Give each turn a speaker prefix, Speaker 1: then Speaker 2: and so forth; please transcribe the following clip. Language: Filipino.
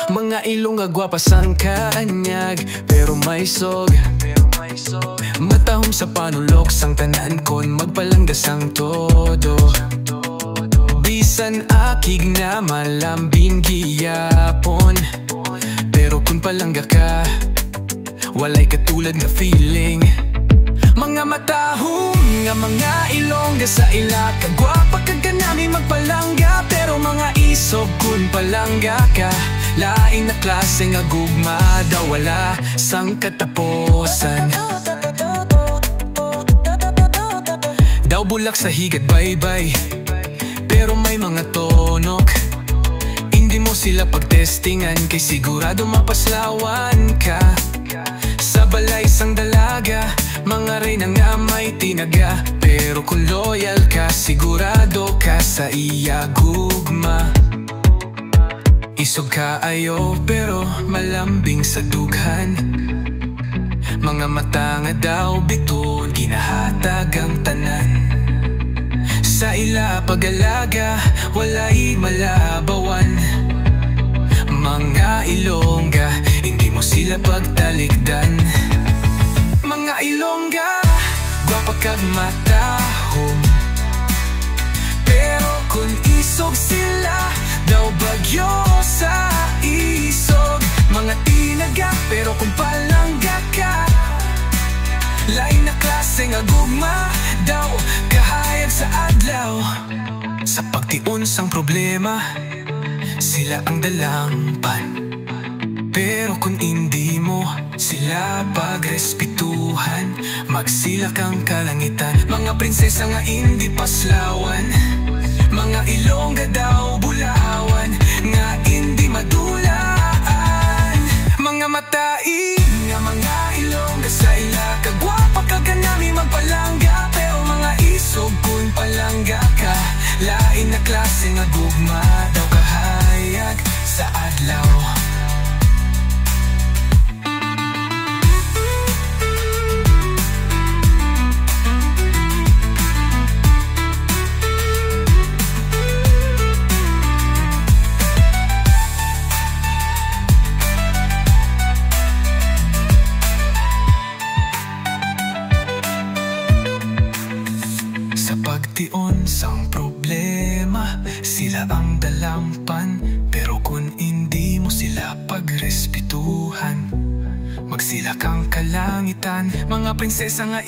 Speaker 1: Mga ilong agwapasan kaanyag, pero may sog. Matahom sa panulok sang tanan kon magpalanggas ang todo. Bisan akig na malambing giyapon, pero kung palangga ka, walay katulad nga feeling. Mga matahom nga mga ilongga sa ila, kagwapa kaganami magpalangga, pero mga isog kun palangga ka, lain na klase nga gugma daw wala sang katapusan. Daw bulak sa higad baybay, pero may mga tonok. Hindi mo sila pagtestingan, kay sigurado mapaslawan ka. Sa balay sang dalaga, mga reyna nga may tinaga, pero kung loyal ka, sigurado ka sa iya gugma. Isog ka ayo, pero malambing sa dughan. Mga mata nga daw biton, ginahatag ang tanan. Sa ila pag-alaga, walay malabawan. Mga ilongga, hindi mo sila pagtalikdan. Mga ilongga, gwapa kag matahom, pero kung isog sila, daw bagyo sa isog. Mga tinaga, pero kung palangga ka, lain na klase nga gugma daw kahayag sa adlaw. Sa pagtiun sang problema, sila ang dalampan, pero kung hindi mo sila pagrespetuhan, magsila kang kalangitan. Mga prinsesa nga hindi paslawan, mga ilongga daw bulawan, nga hindi madulaan. Mga matain nga mga ilongga sa ila, kagwapa kaganami magpalangga, pero mga isog kun palangga ka, lain na klase nga gugma daw kahayag sa adlaw. Sa pagtion sang problema, sila ang dalampan, pero kung hindi mo sila pagrespetuhan, magsila kang kalangitan. Mga prinsesa nga